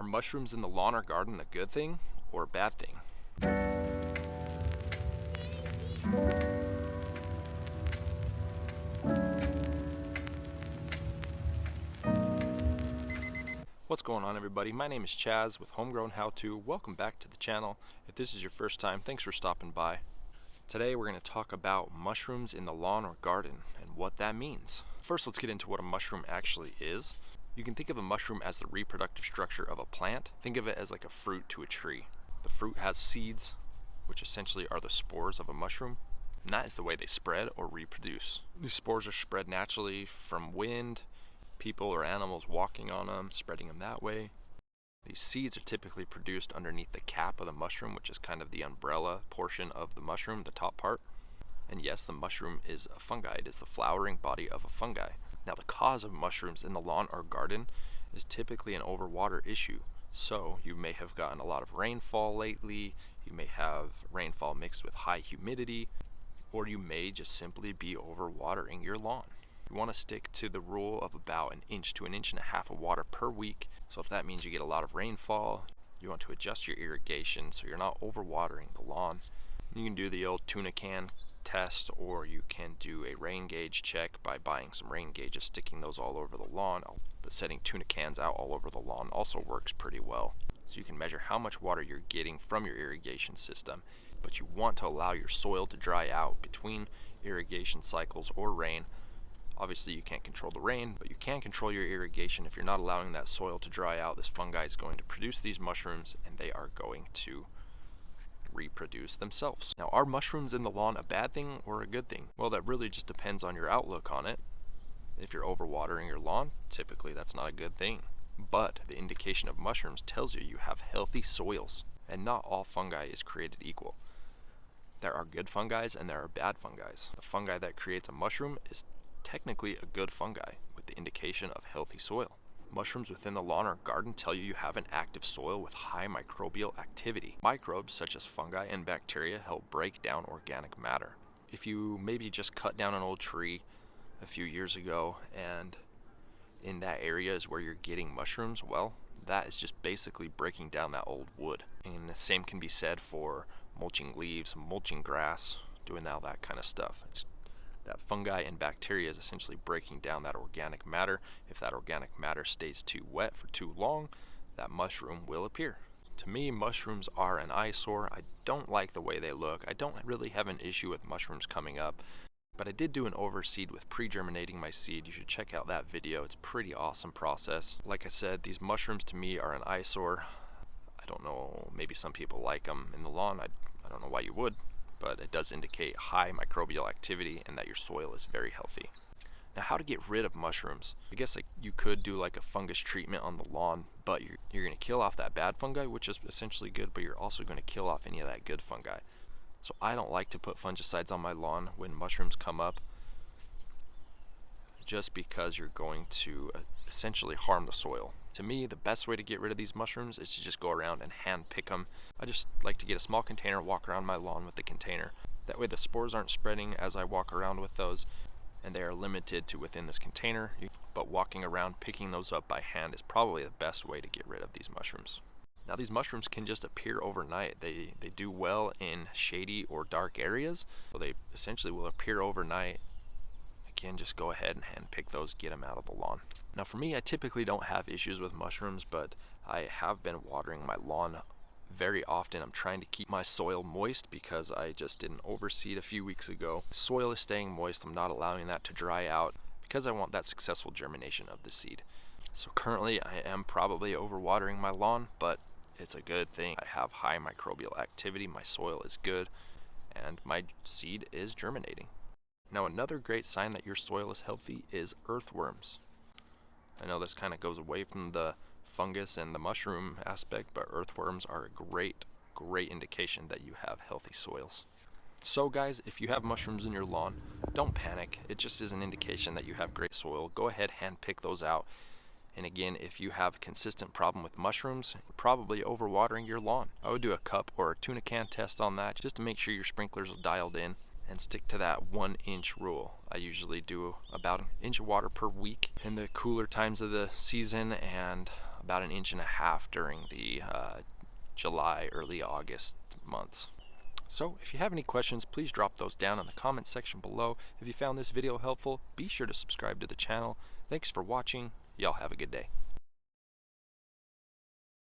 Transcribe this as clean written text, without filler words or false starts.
Are mushrooms in the lawn or garden a good thing or a bad thing? What's going on, everybody? My name is Chaz with Homegrown How To. Welcome back to the channel. If this is your first time, thanks for stopping by. Today we're going to talk about mushrooms in the lawn or garden and what that means. First, let's get into what a mushroom actually is. You can think of a mushroom as the reproductive structure of a plant. Think of it as like a fruit to a tree. The fruit has seeds, which essentially are the spores of a mushroom, and that is the way they spread or reproduce. These spores are spread naturally from wind, people or animals walking on them, spreading them that way. These seeds are typically produced underneath the cap of the mushroom, which is kind of the umbrella portion of the mushroom, the top part. And yes, the mushroom is a fungi. It is the flowering body of a fungi. Now, the cause of mushrooms in the lawn or garden is typically an overwater issue. So you may have gotten a lot of rainfall lately, you may have rainfall mixed with high humidity, or you may just simply be overwatering your lawn. You want to stick to the rule of about 1 inch to 1.5 inches of water per week. So if that means you get a lot of rainfall, you want to adjust your irrigation so you're not overwatering the lawn. You can do the old tuna can test, or you can do a rain gauge check by buying some rain gauges, sticking those all over the lawn. But setting tuna cans out all over the lawn also works pretty well. So you can measure how much water you're getting from your irrigation system, but you want to allow your soil to dry out between irrigation cycles or rain. Obviously you can't control the rain, but you can control your irrigation. If you're not allowing that soil to dry out, this fungi is going to produce these mushrooms and they are going to reproduce themselves. Now, are mushrooms in the lawn a bad thing or a good thing? Well, that really just depends on your outlook on it. If you're overwatering your lawn, typically that's not a good thing. But the indication of mushrooms tells you have healthy soils, and not all fungi is created equal. There are good fungi and there are bad fungi. The fungi that creates a mushroom is technically a good fungi with the indication of healthy soil. Mushrooms within the lawn or garden tell you have an active soil with high microbial activity. Microbes such as fungi and bacteria help break down organic matter. If you maybe just cut down an old tree a few years ago and in that area is where you're getting mushrooms, well, that is just basically breaking down that old wood. And the same can be said for mulching leaves, mulching grass, doing all that kind of stuff. That fungi and bacteria is essentially breaking down that organic matter. If that organic matter stays too wet for too long, that mushroom will appear. To me, mushrooms are an eyesore. I don't like the way they look. I don't really have an issue with mushrooms coming up, but I did do an overseed with pre-germinating my seed. You should check out that video. It's a pretty awesome process. Like I said, these mushrooms to me are an eyesore. I don't know, maybe some people like them in the lawn. I don't know why you would, but it does indicate high microbial activity and that your soil is very healthy. Now, how to get rid of mushrooms? I guess you could do like a fungus treatment on the lawn, but you're going to kill off that bad fungi, which is essentially good, but you're also going to kill off any of that good fungi. So I don't like to put fungicides on my lawn when mushrooms come up, just because you're going to essentially harm the soil. To me, the best way to get rid of these mushrooms is to just go around and hand pick them. I just like to get a small container, walk around my lawn with the container. That way the spores aren't spreading as I walk around with those, and they are limited to within this container. But walking around picking those up by hand is probably the best way to get rid of these mushrooms. Now, these mushrooms can just appear overnight. They do well in shady or dark areas, so they essentially will appear overnight. Again, just go ahead and hand pick those, get them out of the lawn. Now, for me, I typically don't have issues with mushrooms, but I have been watering my lawn very often. I'm trying to keep my soil moist because I just did an overseed a few weeks ago. Soil is staying moist. I'm not allowing that to dry out because I want that successful germination of the seed. So currently I am probably overwatering my lawn, but it's a good thing. I have high microbial activity, my soil is good, and my seed is germinating. Now, another great sign that your soil is healthy is earthworms. I know this kind of goes away from the fungus and the mushroom aspect, but earthworms are a great indication that you have healthy soils. So guys, if you have mushrooms in your lawn, don't panic. It just is an indication that you have great soil. Go ahead, hand pick those out. And again, if you have a consistent problem with mushrooms, you're probably overwatering your lawn. I would do a cup or a tuna can test on that just to make sure your sprinklers are dialed in, and stick to that 1 inch rule. I usually do about 1 inch of water per week in the cooler times of the season, and about 1.5 inches during the July, early August months. So if you have any questions, please drop those down in the comment section below. If you found this video helpful, be sure to subscribe to the channel. Thanks for watching. Y'all have a good day.